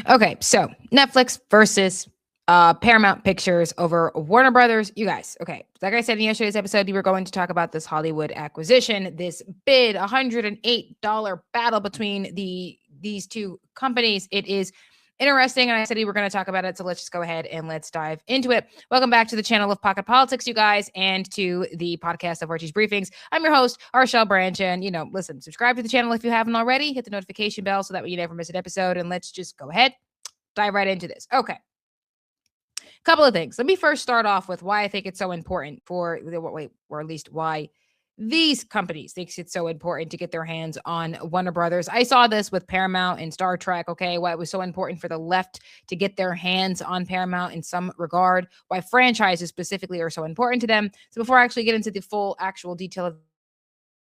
Okay, so Netflix versus Paramount Pictures over Warner Brothers. You guys, okay, like I said in yesterday's episode, we were going to talk about this Hollywood acquisition, this bid $108 battle between these two companies. It is interesting, and I said we were going to talk about it, so let's just go ahead and let's dive into it. Welcome back to the channel of Pocket Politics, you guys, and to the podcast of Archie's Briefings. I'm your host, Arshel Branch, and listen, subscribe to the channel if you haven't already. Hit the notification bell so that way you never miss an episode, and let's just go ahead, dive right into this. Okay. Couple of things. Let me first start off with why I think it's so important for or at least why these companies thinks it's so important to get their hands on Warner Brothers. I saw this with Paramount and Star Trek. Okay, why it was so important for the left to get their hands on Paramount in some regard. Why franchises specifically are so important to them. So before I actually get into the full actual detail of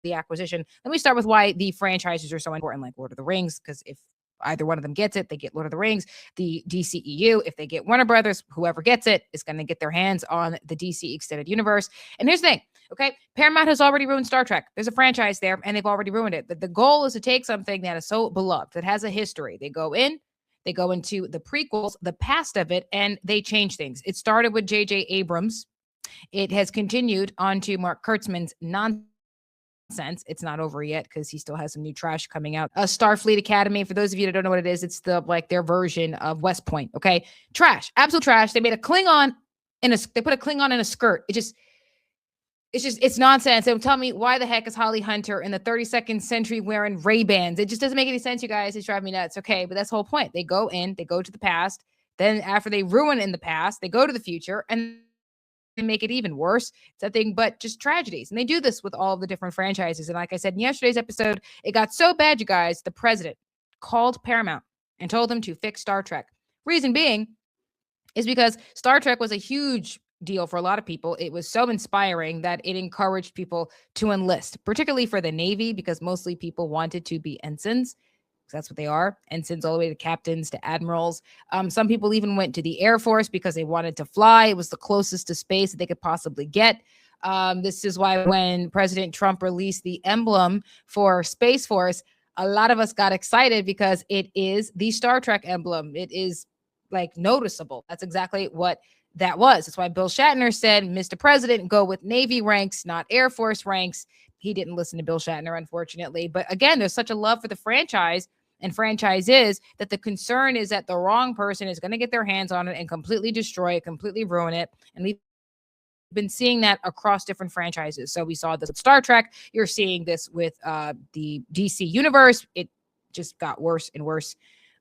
the acquisition, let me start with why the franchises are so important, like Lord of the Rings, because if either one of them gets it, they get Lord of the Rings. The DCEU, if they get Warner Brothers, whoever gets it is going to get their hands on the DC Extended Universe. And here's the thing, okay? Paramount has already ruined Star Trek. There's a franchise there, and they've already ruined it. But the goal is to take something that is so beloved, that has a history. They go into the prequels, the past of it, and they change things. It started with J.J. Abrams. It has continued on to Mark Kurtzman's nonsense. It's not over yet because he still has some new trash coming out. Starfleet Academy, for those of you that don't know what it is, it's their version of West Point. Okay, trash, absolute trash. They made a Klingon they put a Klingon in a skirt. It's nonsense. Don't tell me why the heck is Holly Hunter in the 32nd century wearing Ray-Bans. It just doesn't make any sense, you guys. It's driving me nuts. Okay, but that's the whole point. They go to the past. Then after they ruin in the past, they go to the future and make it even worse. It's nothing but just tragedies. And they do this with all of the different franchises. And like I said in yesterday's episode, it got so bad, you guys, the president called Paramount and told them to fix Star Trek. Reason being is because Star Trek was a huge deal for a lot of people. It was so inspiring that it encouraged people to enlist, particularly for the Navy, because mostly people wanted to be ensigns. That's what they are. Ensigns all the way to captains to admirals. Some people even went to the Air Force because they wanted to fly. It was the closest to space that they could possibly get. This is why when President Trump released the emblem for Space Force, a lot of us got excited because it is the Star Trek emblem. It is like noticeable. That's exactly what that was. That's why Bill Shatner said, Mr. President, go with Navy ranks, not Air Force ranks. He didn't listen to Bill Shatner, unfortunately. But again, there's such a love for the franchise and franchises that the concern is that the wrong person is going to get their hands on it and completely destroy it, completely ruin it. And we've been seeing that across different franchises. So we saw this with Star Trek. You're seeing this with the DC universe. It just got worse and worse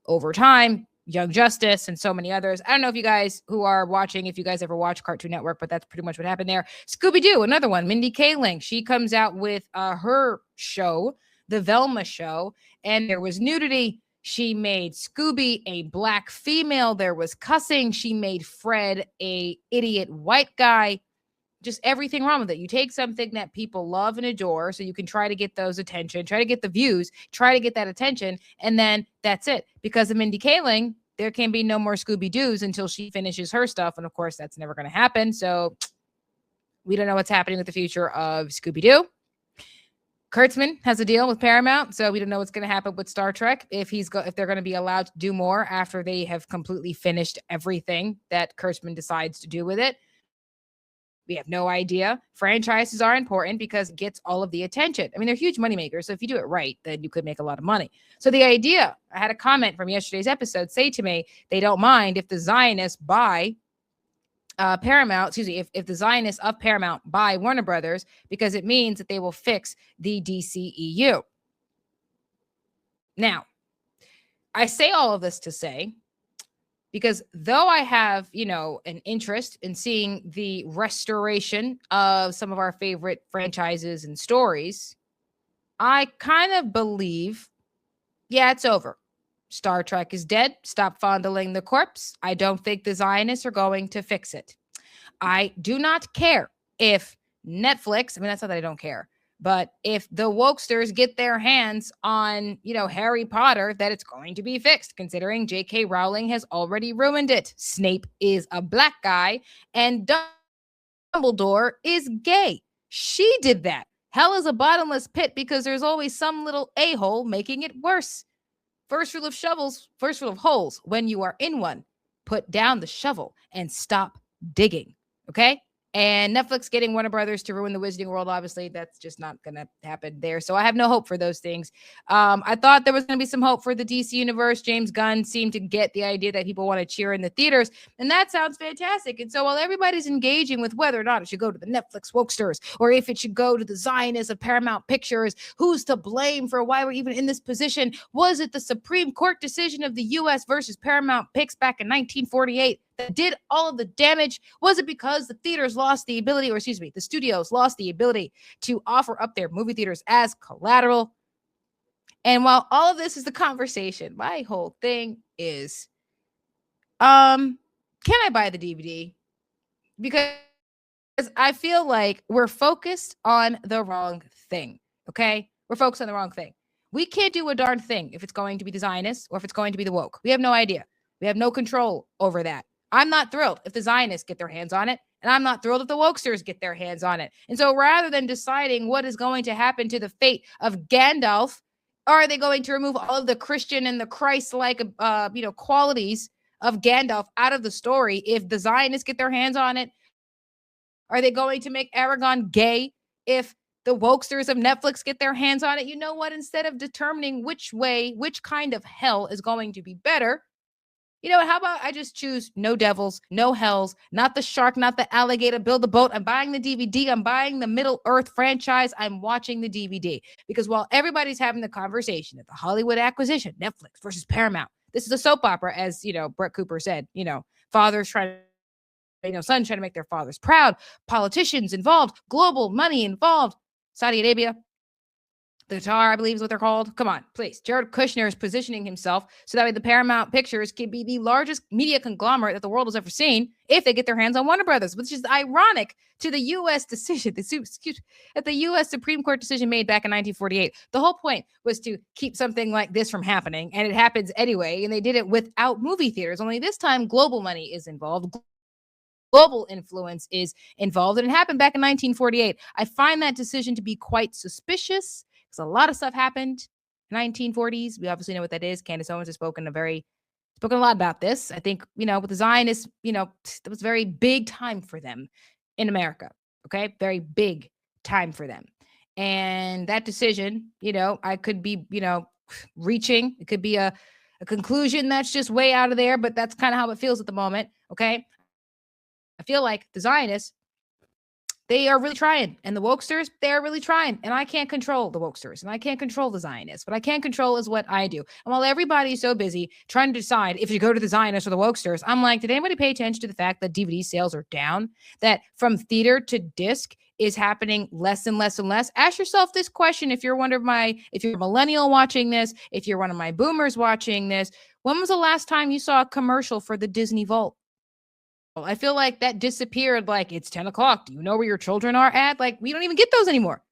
over time. Young Justice and so many others. I don't know if you guys who are watching, if you guys ever watch Cartoon Network, but that's pretty much what happened there. Scooby-Doo, another one. Mindy Kaling, she comes out with her show, The Velma Show, and there was nudity. She made Scooby a black female. There was cussing. She made Fred a idiot white guy. Just everything wrong with it. You take something that people love and adore, so you can try to get those attention, try to get the views, try to get that attention, and then that's it. Because of Mindy Kaling, there can be no more Scooby-Doos until she finishes her stuff, and of course, that's never going to happen. So we don't know what's happening with the future of Scooby-Doo. Kurtzman has a deal with Paramount, so we don't know what's going to happen with Star Trek if they're going to be allowed to do more after they have completely finished everything that Kurtzman decides to do with it. We have no idea. Franchises are important because it gets all of the attention. I mean, they're huge moneymakers. So if you do it right, then you could make a lot of money. So the idea, I had a comment from yesterday's episode say to me, they don't mind if the Zionists buy Paramount, if the Zionists of Paramount buy Warner Brothers, because it means that they will fix the DCEU. Now, I say all of this to say, because though I have, an interest in seeing the restoration of some of our favorite franchises and stories, I kind of believe, it's over. Star Trek is dead. Stop fondling the corpse. I don't think the Zionists are going to fix it. I do not care if Netflix, that's not that I don't care, but if the wokesters get their hands on, Harry Potter, that it's going to be fixed, considering J.K. Rowling has already ruined it. Snape is a black guy and Dumbledore is gay. She did that. Hell is a bottomless pit because there's always some little a-hole making it worse. first rule of holes, when you are in one, put down the shovel and stop digging. Okay. And Netflix getting Warner Brothers to ruin the Wizarding World, obviously, that's just not going to happen there. So I have no hope for those things. I thought there was going to be some hope for the DC universe. James Gunn seemed to get the idea that people want to cheer in the theaters, and that sounds fantastic. And so while everybody's engaging with whether or not it should go to the Netflix wokesters or if it should go to the Zionists of Paramount Pictures, who's to blame for why we're even in this position? Was it the Supreme Court decision of the U.S. versus Paramount Picks back in 1948 that did all of the damage? Was it because the theaters lost the ability, or excuse me, the studios lost the ability to offer up their movie theaters as collateral? And while all of this is the conversation, my whole thing is, can I buy the DVD? Because I feel like we're focused on the wrong thing. Okay. We're focused on the wrong thing. We can't do a darn thing if it's going to be the Zionists or if it's going to be the woke. We have no idea. We have no control over that. I'm not thrilled if the Zionists get their hands on it, and I'm not thrilled if the wokesters get their hands on it. And so rather than deciding what is going to happen to the fate of Gandalf, are they going to remove all of the Christian and the Christ-like, qualities of Gandalf out of the story if the Zionists get their hands on it? Are they going to make Aragon gay if the wokesters of Netflix get their hands on it? You know what? Instead of determining which kind of hell is going to be better, you know what? How about I just choose no devils, no hells, not the shark, not the alligator, build the boat. I'm buying the DVD. I'm buying the Middle Earth franchise. I'm watching the DVD. Because while everybody's having the conversation at the Hollywood acquisition, Netflix versus Paramount, this is a soap opera, as, Brett Cooper said, fathers trying to, sons trying to make their fathers proud, politicians involved, global money involved, Saudi Arabia, the Qatar, I believe is what they're called. Come on, please. Jared Kushner is positioning himself so that way the Paramount Pictures can be the largest media conglomerate that the world has ever seen if they get their hands on Warner Brothers, which is ironic to the U.S. decision, at the U.S. Supreme Court decision made back in 1948. The whole point was to keep something like this from happening, and it happens anyway, and they did it without movie theaters. Only this time, global money is involved. Global influence is involved, and it happened back in 1948. I find that decision to be quite suspicious because a lot of stuff happened in 1940s. We obviously know what that is. Candace Owens has spoken a lot about this. I think, with the Zionists, it was a very big time for them in America. Okay. Very big time for them. And that decision, I could be, reaching, it could be a conclusion that's just way out of there, but that's kind of how it feels at the moment. Okay. I feel like the Zionists, they are really trying. And the wokesters, they're really trying. And I can't control the wokesters and I can't control the Zionists. What I can control is what I do. And while everybody's so busy trying to decide if you go to the Zionists or the wokesters, I'm like, did anybody pay attention to the fact that DVD sales are down? That from theater to disc is happening less and less and less? Ask yourself this question if you're if you're a millennial watching this, if you're one of my boomers watching this, when was the last time you saw a commercial for the Disney Vault? I feel like that disappeared. Like, it's 10 o'clock. Do you know where your children are at? Like, we don't even get those anymore.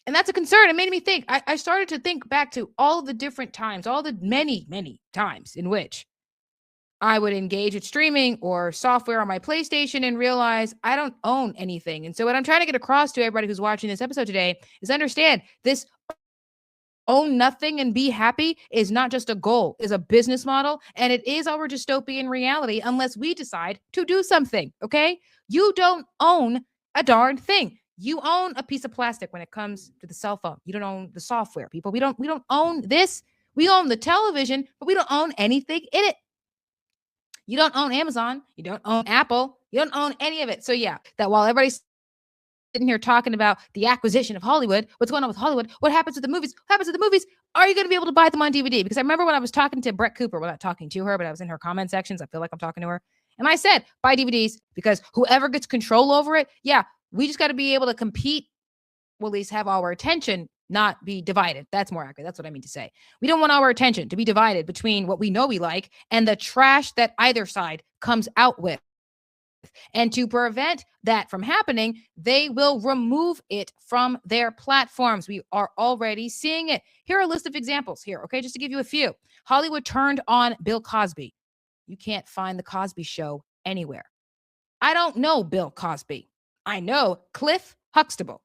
And that's a concern. It made me think. I started to think back to all the different times, all the many, many times in which I would engage with streaming or software on my PlayStation and realize I don't own anything. And so what I'm trying to get across to everybody who's watching this episode today is understand this own nothing and be happy is not just a goal, is a business model, and it is our dystopian reality unless we decide to do something, okay? You don't own a darn thing. You own a piece of plastic when it comes to the cell phone. You don't own the software, people. We don't own this. We own the television, but we don't own anything in it. You don't own Amazon. You don't own Apple. You don't own any of it. So yeah, that while everybody's sitting here talking about the acquisition of Hollywood, what's going on with Hollywood, what happens to the movies, are you going to be able to buy them on DVD? Because I remember when I was talking to Brett Cooper, well, not talking to her, but I was in her comment sections. I feel like I'm talking to her. And I said, buy DVDs because whoever gets control over it, yeah, we just got to be able to compete, well, at least have our attention not be divided. That's more accurate. That's what I mean to say. We don't want our attention to be divided between what we know we like and the trash that either side comes out with. And to prevent that from happening, they will remove it from their platforms. We are already seeing it. Here are a list of examples here, okay? Just to give you a few. Hollywood turned on Bill Cosby. You can't find the Cosby Show anywhere. I don't know Bill Cosby. I know Cliff Huxtable.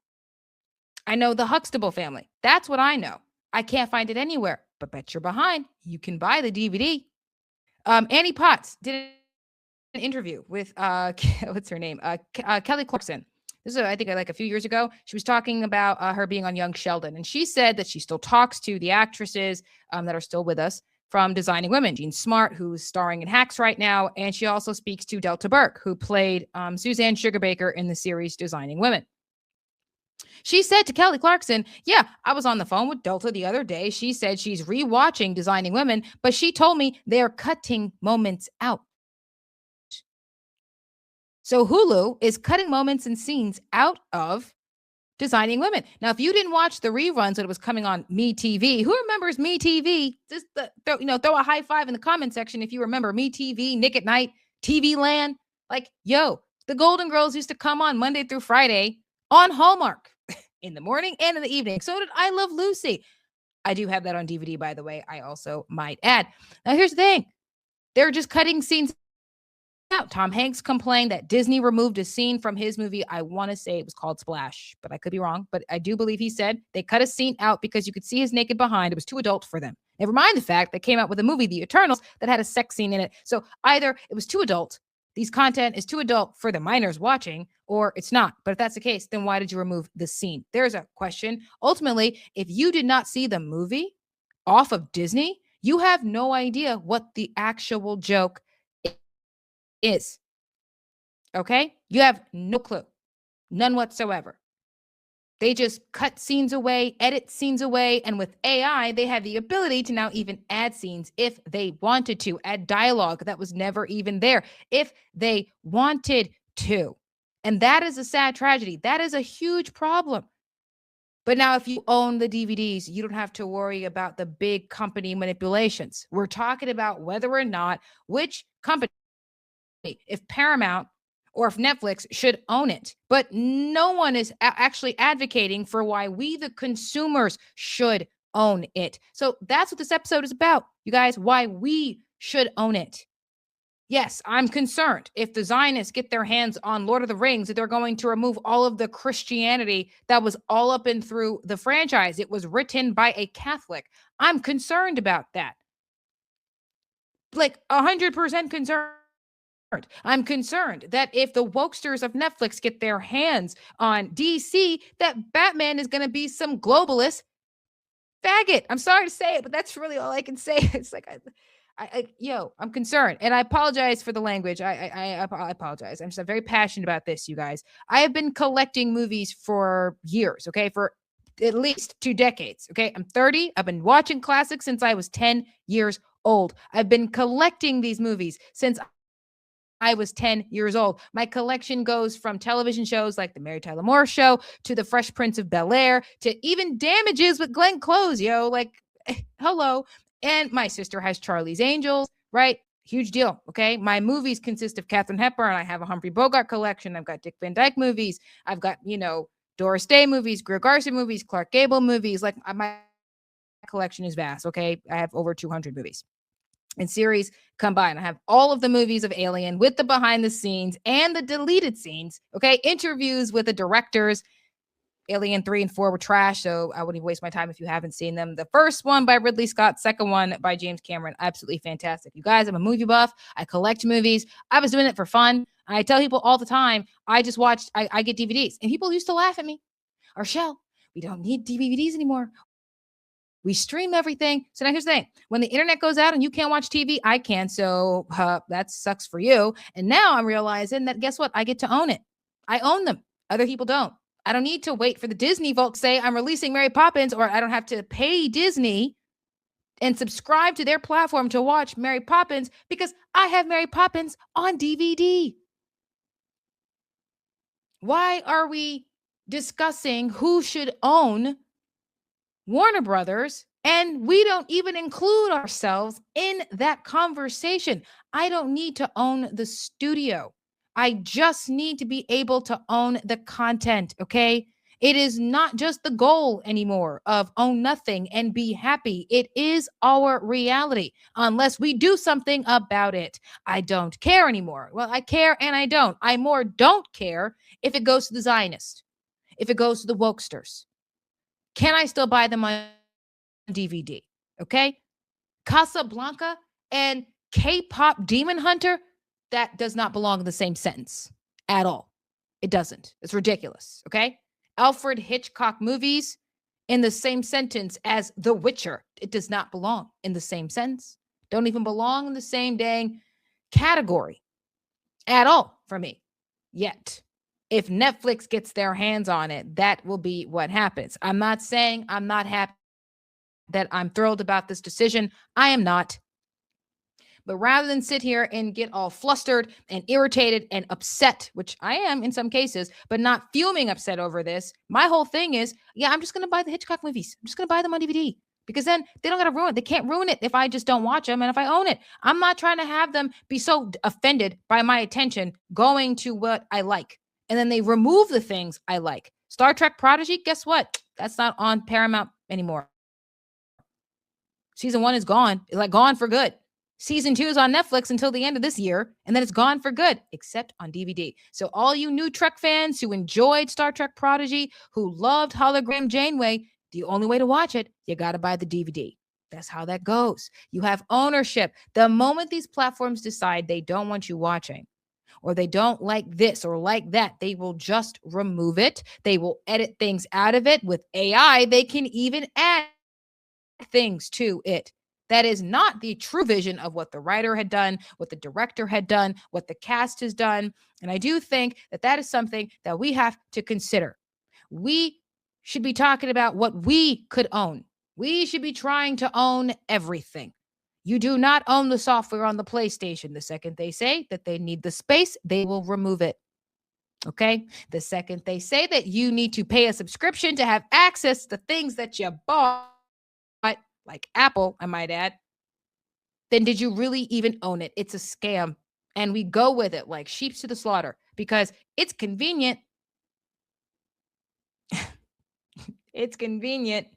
I know the Huxtable family. That's what I know. I can't find it anywhere. but bet you're behind. You can buy the DVD. Annie Potts did an interview with what's her name? Kelly Clarkson. This is, I think, like a few years ago. She was talking about her being on Young Sheldon, and she said that she still talks to the actresses that are still with us from Designing Women. Jean Smart, who's starring in Hacks right now, and she also speaks to Delta Burke, who played Suzanne Sugarbaker in the series Designing Women. She said to Kelly Clarkson, yeah, I was on the phone with Delta the other day. She said she's rewatching Designing Women, but she told me they're cutting moments out. So Hulu is cutting moments and scenes out of Designing Women. Now, if you didn't watch the reruns when it was coming on MeTV, who remembers MeTV? Just throw a high five in the comment section if you remember MeTV, Nick at Night, TV Land. Like, yo, the Golden Girls used to come on Monday through Friday on Hallmark in the morning and in the evening. So did I Love Lucy. I do have that on DVD, by the way. I also might add. Now, here's the thing. They're just cutting scenes out. Tom Hanks complained that Disney removed a scene from his movie. I want to say it was called Splash, but I could be wrong. But I do believe he said they cut a scene out because you could see his naked behind. It was too adult for them. Never mind the fact they came out with a movie, The Eternals, that had a sex scene in it. So either it was too adult, these content is too adult for the minors watching, or it's not. But if that's the case, then why did you remove the scene? There's a question. Ultimately, if you did not see the movie off of Disney, you have no idea what the actual joke is. Okay? You have no clue. None whatsoever. They just cut scenes away, edit scenes away, and with AI, they have the ability to now even add scenes if they wanted to, add dialogue that was never even there, if they wanted to. And that is a sad tragedy. That is a huge problem. But now if you own the DVDs, you don't have to worry about the big company manipulations. We're talking about whether or not which company, if Paramount or if Netflix should own it. But no one is actually advocating for why we, the consumers, should own it. So that's what this episode is about, you guys, why we should own it. Yes, I'm concerned if the Zionists get their hands on Lord of the Rings, that they're going to remove all of the Christianity that was all up and through the franchise. It was written by a Catholic. I'm concerned about that. Like 100% concerned. I'm concerned that if the wokesters of Netflix get their hands on DC, that Batman is going to be some globalist faggot. I'm sorry to say it, but that's really all I can say. It's like, I'm concerned, and I apologize for the language. I apologize. I'm very passionate about this, you guys. I have been collecting movies for years, okay, for at least 2 decades. Okay, I'm 30. I've been watching classics since I was 10 years old. I've been collecting these movies since I was 10 years old. My collection goes from television shows like The Mary Tyler Moore Show to The Fresh Prince of Bel-Air to even Damages with Glenn Close, like, hello. And my sister has Charlie's Angels, right? Huge deal, okay? My movies consist of Katharine Hepburn. I have a Humphrey Bogart collection. I've got Dick Van Dyke movies. I've got, Doris Day movies, Greer Garson movies, Clark Gable movies. Like, my collection is vast, okay? I have over 200 movies and series combined. I have all of the movies of Alien with the behind the scenes and the deleted scenes, okay? Interviews with the directors. Alien 3 and 4 were trash, so I wouldn't waste my time if you haven't seen them. The first one by Ridley Scott, second one by James Cameron, absolutely fantastic. You guys, I'm a movie buff. I collect movies. I was doing it for fun. I tell people all the time, I get DVDs, and people used to laugh at me. Arshelle, we don't need DVDs anymore. We stream everything. So now here's the thing. When the internet goes out and you can't watch TV, I can. So that sucks for you. And now I'm realizing that, guess what? I get to own it. I own them. Other people don't. I don't need to wait for the Disney vault to say I'm releasing Mary Poppins, or I don't have to pay Disney and subscribe to their platform to watch Mary Poppins because I have Mary Poppins on DVD. Why are we discussing who should own Warner Brothers, and we don't even include ourselves in that conversation? I don't need to own the studio. I just need to be able to own the content, okay? It is not just the goal anymore of own nothing and be happy. It is our reality unless we do something about it. I don't care anymore. Well, I care and I don't. I more don't care if it goes to the Zionists, if it goes to the wokesters. Can I still buy them on DVD? Okay. Casablanca and K-pop Demon Hunter, that does not belong in the same sentence at all. It doesn't. It's ridiculous. Okay. Alfred Hitchcock movies in the same sentence as The Witcher. It does not belong in the same sentence. Don't even belong in the same dang category at all for me yet. If Netflix gets their hands on it, that will be what happens. I'm not saying I'm not happy, that I'm thrilled about this decision. I am not. But rather than sit here and get all flustered and irritated and upset, which I am in some cases, but not fuming upset over this, my whole thing is, yeah, I'm just going to buy the Hitchcock movies. I'm just going to buy them on DVD, because then they don't got to ruin it. They can't ruin it if I just don't watch them and if I own it. I'm not trying to have them be so offended by my attention going to what I like. And then they remove the things I like. Star Trek Prodigy, guess what? That's not on Paramount anymore. Season 1 is gone. It's like gone for good. Season 2 is on Netflix until the end of this year, and then it's gone for good, except on DVD. So all you new Trek fans who enjoyed Star Trek Prodigy, who loved Hologram Janeway, the only way to watch it, you got to buy the DVD. That's how that goes. You have ownership. The moment these platforms decide they don't want you watching, or they don't like this or like that, they will just remove it. They will edit things out of it. With AI, they can even add things to it. That is not the true vision of what the writer had done, what the director had done, what the cast has done. And I do think that that is something that we have to consider. We should be talking about what we could own. We should be trying to own everything. You do not own the software on the PlayStation. The second they say that they need the space, they will remove it. Okay. The second they say that you need to pay a subscription to have access to things that you bought, like Apple, I might add, then did you really even own it? It's a scam. And we go with it like sheep to the slaughter because it's convenient. It's convenient.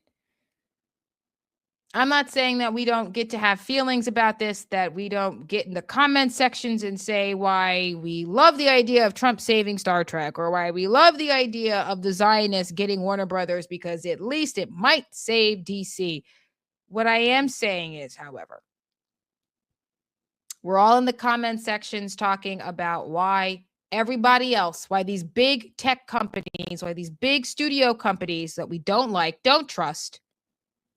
I'm not saying that we don't get to have feelings about this, that we don't get in the comment sections and say why we love the idea of Trump saving Star Trek, or why we love the idea of the Zionists getting Warner Brothers because at least it might save DC. What I am saying is, however, we're all in the comment sections talking about why everybody else, why these big tech companies, why these big studio companies that we don't like, don't trust,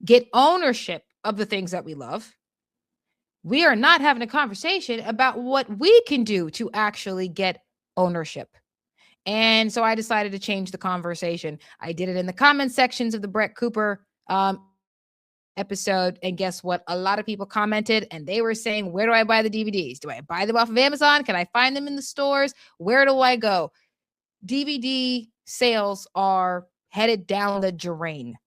get ownership of the things that we love. We are not having a conversation about what we can do to actually get ownership. And so I decided to change the conversation. I did it in the comment sections of the Brett Cooper episode. And guess what? A lot of people commented and they were saying, where do I buy the DVDs? Do I buy them off of Amazon? Can I find them in the stores? Where do I go? DVD sales are headed down the drain.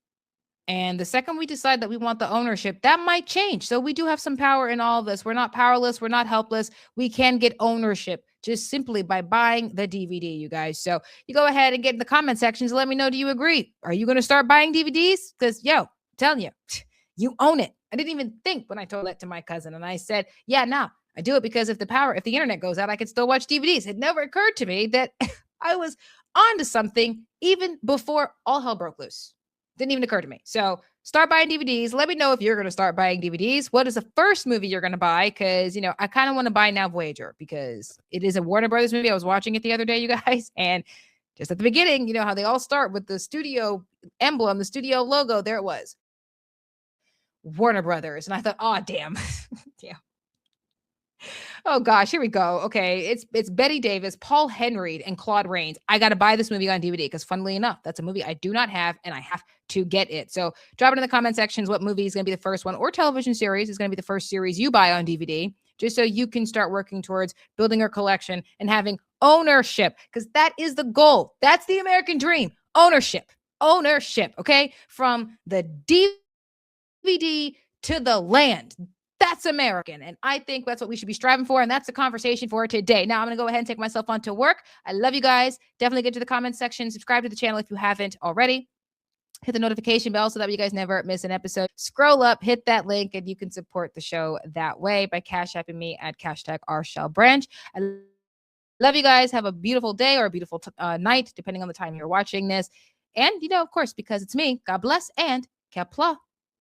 And the second we decide that we want the ownership, that might change. So we do have some power in all of this. We're not powerless. We're not helpless. We can get ownership just simply by buying the DVD, you guys. So you go ahead and get in the comment sections and let me know, do you agree? Are you going to start buying DVDs? Because, I'm telling you, you own it. I didn't even think when I told that to my cousin. And I said, yeah, no, I do it because if the internet goes out, I can still watch DVDs. It never occurred to me that I was onto something even before all hell broke loose. Didn't even occur to me. So start buying DVDs. Let me know if you're going to start buying DVDs. What is the first movie you're going to buy? Because, I kind of want to buy Now Voyager because it is a Warner Brothers movie. I was watching it the other day, you guys. And just at the beginning, you know how they all start with the studio emblem, the studio logo. There it was. Warner Brothers. And I thought, oh, damn. Damn. Oh gosh, here we go. Okay, it's Betty Davis, Paul Henreid, and Claude Rains. I got to buy this movie on DVD because, funnily enough, that's a movie I do not have, and I have to get it. So drop it in the comment sections. What movie is going to be the first one, or television series is going to be the first series you buy on DVD, just so you can start working towards building your collection and having ownership, because that is the goal. That's the American dream. Ownership. Okay, from the DVD to the land. That's American. And I think that's what we should be striving for. And that's the conversation for today. Now I'm going to go ahead and take myself on to work. I love you guys. Definitely get to the comment section. Subscribe to the channel if you haven't already. Hit the notification bell so that you guys never miss an episode. Scroll up, hit that link, and you can support the show that way by Cash Apping me at #RShellBranch. I love you guys. Have a beautiful day or a beautiful night, depending on the time you're watching this. And, of course, because it's me, God bless and Kepler.